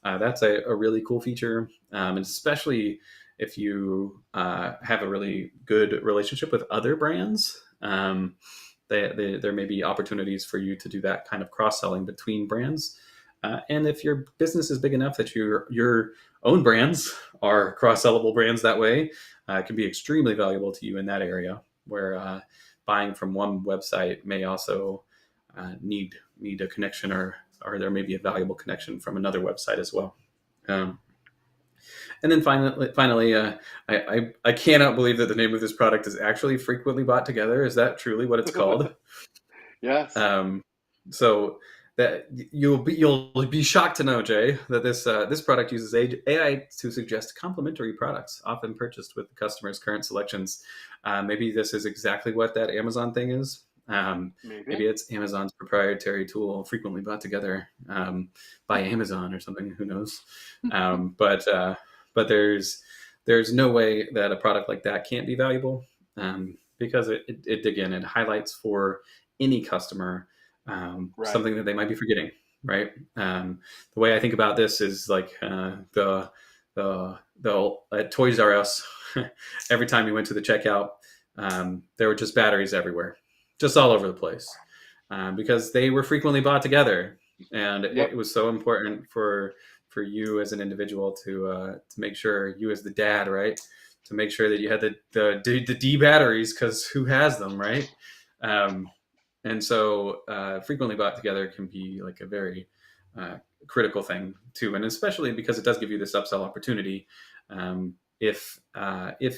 That's a really cool feature, and especially if you have a really good relationship with other brands. There may be opportunities for you to do that kind of cross selling between brands. And if your business is big enough that your own brands are cross sellable brands that way, it can be extremely valuable to you in that area where buying from one website may also need a connection or there may be a valuable connection from another website as well. Um, and then finally, I cannot believe that the name of this product is actually frequently bought together. Is that truly what it's called? Yes. Um, so that you'll be shocked to know, Jay, that this product uses AI to suggest complementary products, often purchased with the customer's current selections. Maybe this is exactly what that Amazon thing is. Maybe Maybe. it's Amazon's proprietary tool, frequently bought together by Amazon or something. Who knows? But there's no way that a product like that can't be valuable because it again it highlights for any customer Right. something that they might be forgetting, right? The way I think about this is like the at Toys R Us. Every time you went to the checkout, there were just batteries everywhere, just all over the place, because they were frequently bought together, and it Yep. was so important for you as an individual to make sure you as the dad, right, to make sure that you had the D batteries because who has them, right? Um, and so frequently bought together can be like a very uh, critical thing too, and especially because it does give you this upsell opportunity. If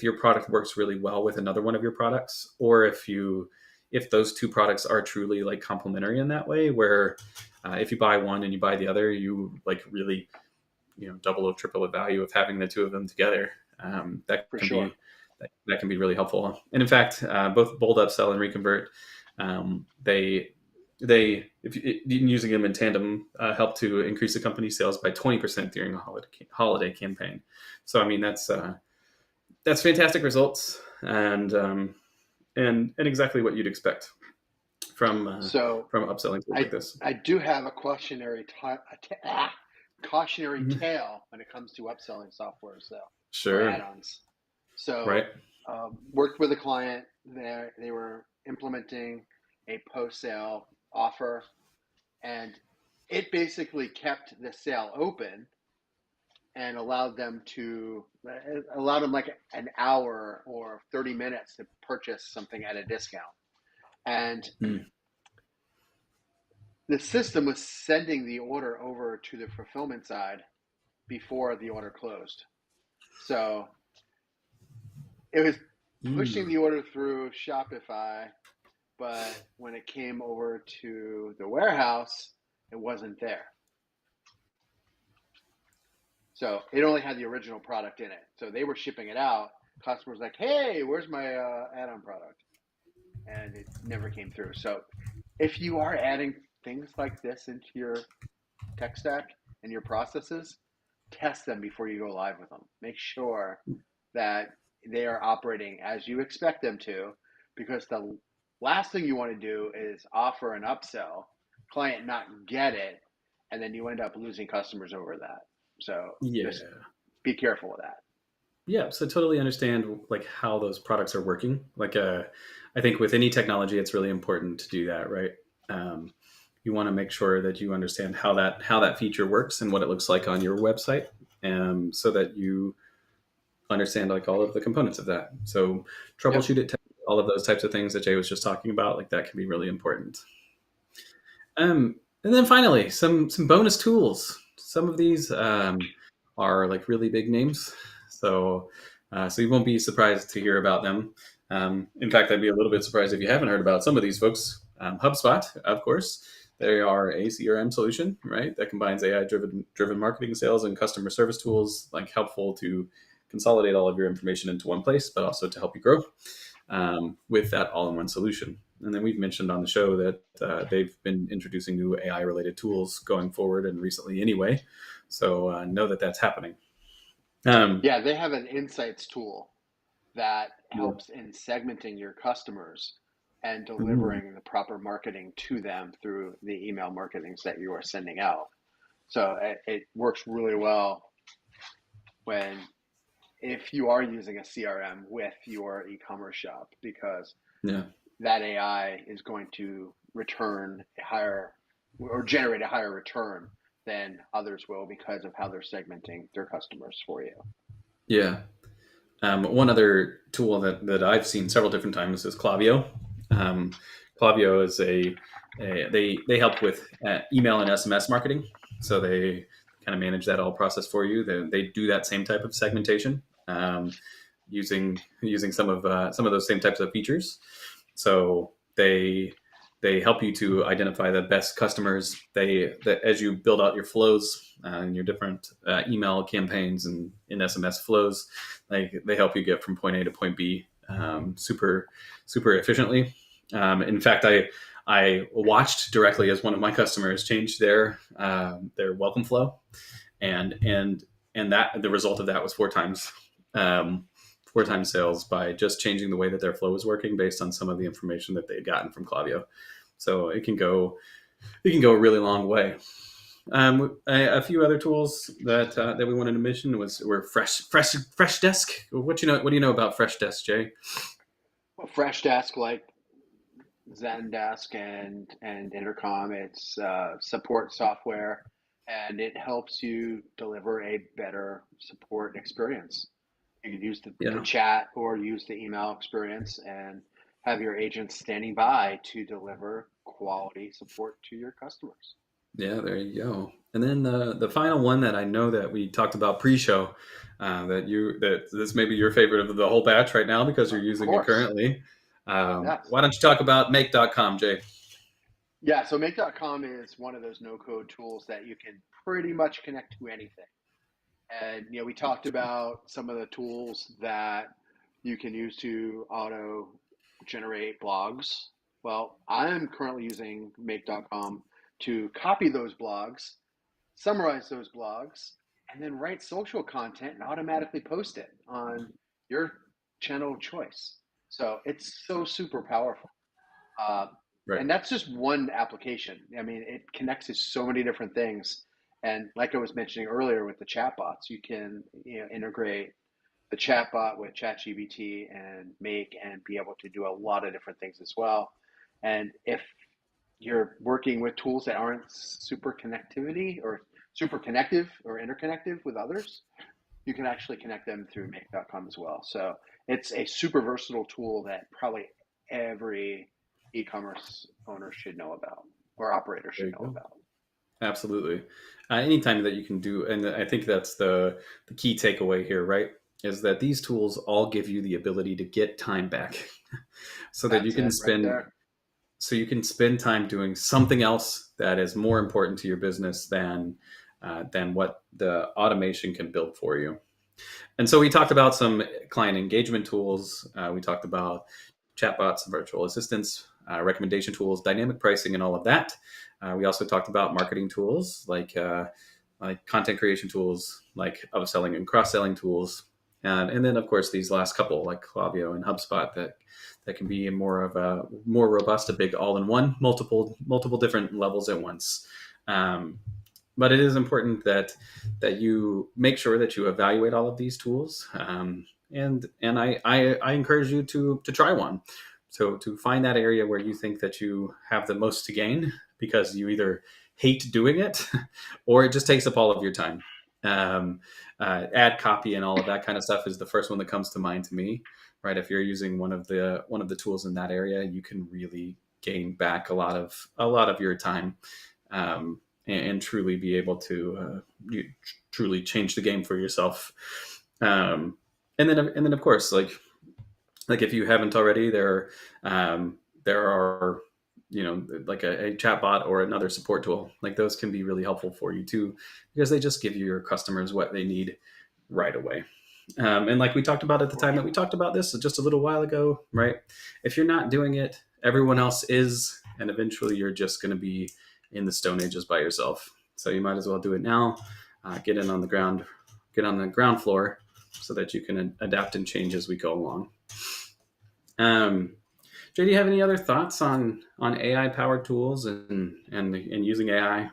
your product works really well with another one of your products, or if those two products are truly like complementary in that way, where if you buy one and you buy the other, you like really double or triple the value of having the two of them together. That For can sure. be that can be really helpful. And in fact, both bold upsell and reconvert, they if using them in tandem help to increase the company's sales by 20% during a holiday campaign. So I mean that's fantastic results, and exactly what you'd expect from So upselling tools like this. I do have a cautionary tale when it comes to upselling software or Sure. add-ons. So Right. worked with a client there. They were implementing a post-sale offer, and it basically kept the sale open and allowed them like an hour or 30 minutes to purchase something at a discount. And the system was sending the order over to the fulfillment side before the order closed. So it was pushing the order through Shopify, but when it came over to the warehouse, it wasn't there. So it only had the original product in it. So they were shipping it out. Customers like, hey, where's my add-on product? And it never came through. So if you are adding things like this into your tech stack and your processes, test them before you go live with them. Make sure that they are operating as you expect them to, because the last thing you want to do is offer an upsell, client not get it, and then you end up losing customers over that. So just be careful of that. Yeah, so totally understand like how those products are working. Like, I think with any technology, it's really important to do that, right? You want to make sure that you understand how that feature works and what it looks like on your website, so that you understand like all of the components of that. So troubleshoot it, all of those types of things that Jay was just talking about, like that can be really important. And then finally, some bonus tools. Some of these are like really big names, so you won't be surprised to hear about them. In fact, I'd be a little bit surprised if you haven't heard about some of these folks. HubSpot, of course, they are a CRM solution, right? That combines AI driven marketing, sales, and customer service tools, like helpful to consolidate all of your information into one place, but also to help you grow with that all-in-one solution. And then we've mentioned on the show that they've been introducing new AI-related tools going forward and recently anyway. So know that that's happening. Yeah, they have an insights tool that helps in segmenting your customers and delivering the proper marketing to them through the email marketings that you are sending out. So it works really well if you are using a CRM with your e-commerce shop, because that AI is going to return a higher or generate a higher return than others will because of how they're segmenting their customers for you. Yeah. One other tool that I've seen several different times is Klaviyo. Klaviyo is they help with email and SMS marketing. So they kind of manage that whole process for you. They do that same type of segmentation using some of those same types of features. So they help you to identify the best customers. As you build out your flows and your different email campaigns and in SMS flows, they help you get from point A to point B super efficiently. In fact, I watched directly as one of my customers change their welcome flow, and that the result of that was 4 times sales by just changing the way that their flow was working based on some of the information that they had gotten from Klaviyo. So it can go a really long way. A few other tools that we wanted to mention were Freshdesk. What do you know about Freshdesk, Jay? Well, Freshdesk, like Zendesk and Intercom, it's support software, and it helps you deliver a better support experience. You can use the chat or use the email experience and have your agents standing by to deliver quality support to your customers. Yeah, there you go. And then the final one that I know that we talked about pre-show, that this may be your favorite of the whole batch right now because you're using it currently. Yes. Why don't you talk about Make.com, Jay? Yeah, so Make.com is one of those no-code tools that you can pretty much connect to anything. And we talked about some of the tools that you can use to auto generate blogs. Well, I'm currently using make.com to copy those blogs, summarize those blogs, and then write social content and automatically post it on your channel of choice. So it's so super powerful. Uh, Right. and that's just one application. I mean, it connects to so many different things. And like I was mentioning earlier with the chatbots, you can integrate the chatbot with ChatGPT and make and be able to do a lot of different things as well. And if you're working with tools that aren't super connectivity or super connective or interconnective with others, you can actually connect them through make.com as well. So it's a super versatile tool that probably every e-commerce owner should know about or operator There should you know go. about. Absolutely. Anytime that you can do, and I think that's the key takeaway here, right? Is that these tools all give you the ability to get time back, so that you That's can it right spend there. so you can spend time doing something else that is more important to your business than what the automation can build for you. And so we talked about some client engagement tools. We talked about chatbots, virtual assistants, recommendation tools, dynamic pricing, and all of that. We also talked about marketing tools like content creation tools, like upselling and cross-selling tools, and then of course these last couple like Klaviyo and HubSpot that can be more robust, a big all-in-one, multiple different levels at once. Um, but it is important that you make sure that you evaluate all of these tools, and I encourage you to try one. So to find that area where you think that you have the most to gain because you either hate doing it or it just takes up all of your time. Um, Ad copy and all of that kind of stuff is the first one that comes to mind to me. Right, if you're using one of the tools in that area, you can really gain back a lot of your time. And truly be able to truly change the game for yourself. And then of course, like if you haven't already, there are like a chatbot or another support tool. Like those can be really helpful for you too, because they just give your customers what they need right away. And like we talked about at the For time that we sure. talked about this just a little while ago, right? If you're not doing it, everyone else is, and eventually you're just going to be in the Stone Ages by yourself. So you might as well do it now. Get in on the ground, get on the ground floor, so that you can adapt and change as we go along. Jay, do you have any other thoughts on AI powered tools and using AI?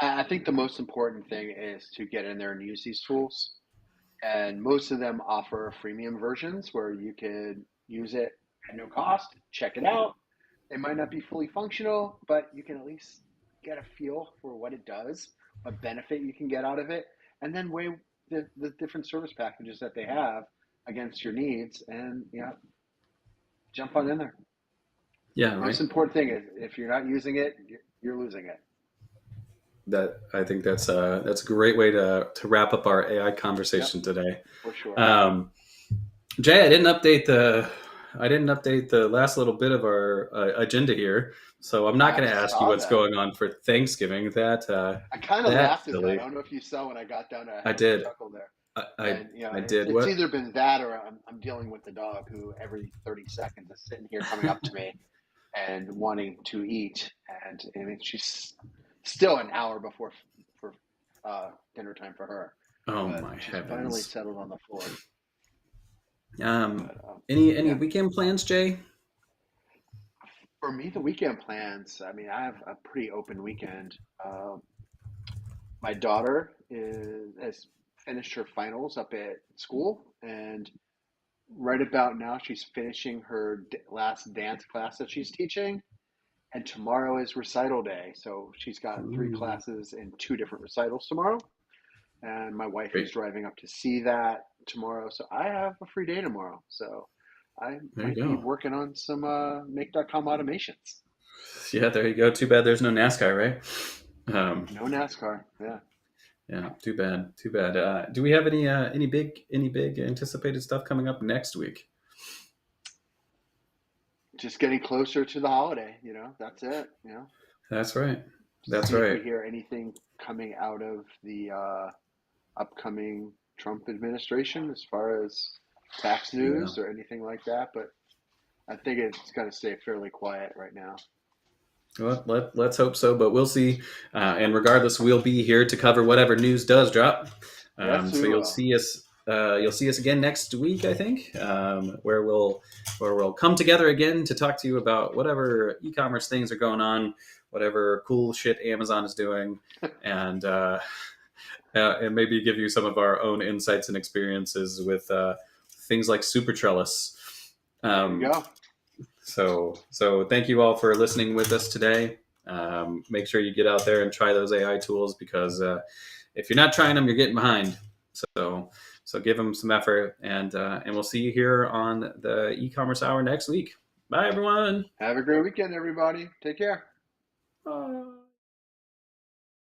I think the most important thing is to get in there and use these tools. And most of them offer freemium versions where you could use it at no cost, check it out. It might not be fully functional, but you can at least get a feel for what it does, what benefit you can get out of it, and then weigh the different service packages that they have against your needs and jump on in there. Yeah, Most right. important thing is if you're not using it, you're losing it. That I think that's a great way to wrap up our AI Yep, conversation today. for sure. Um, Jay, I didn't update the last little bit of our agenda here, so I'm not I going to ask you saw what's that. going on for Thanksgiving. I kind of That's laughed at that. I silly. don't know if you saw when I got done. I I had a little did. chuckle there. I I, And I did. it's What? either been that or I'm dealing with the dog who every 30 seconds is sitting here coming up to me and wanting to eat. And I mean, she's still an hour before for dinner time for her, Oh but my she's finally heavens. settled on the floor. Um, But any yeah, weekend plans, Jay? for me, the weekend plans. I mean, I have a pretty open weekend. My daughter has finished her finals up at school, and right about now she's finishing her last dance class that she's teaching, and tomorrow is recital day, so she's got three Ooh, classes and two different recitals tomorrow, and my wife is great. driving up to see that tomorrow, so I have a free day tomorrow, so I There you might be go. working on some make.com automations. Yeah, there you go. Too bad there's no NASCAR, right? No NASCAR. Yeah, Yeah, too bad. Too bad. Do we have any big anticipated stuff coming up next week? just getting closer to the holiday, that's it. That's right. That's See if we right. hear anything coming out of the upcoming Trump administration as far as tax news or anything like that, but I think it's going to stay fairly quiet right now. Well, let's hope so, but we'll see. And regardless, we'll be here to cover whatever news does drop. Yes, we So you'll will. see us. You'll see us again next week, I think, where we'll come together again to talk to you about whatever e-commerce things are going on, whatever cool shit Amazon is doing, and maybe give you some of our own insights and experiences with things like Super Trellis. There you go. So thank you all for listening with us today. Make sure you get out there and try those AI tools, because if you're not trying them, you're getting behind. So give them some effort, and we'll see you here on the e-commerce hour next week. Bye, everyone. Have a great weekend, everybody. Take care. Bye.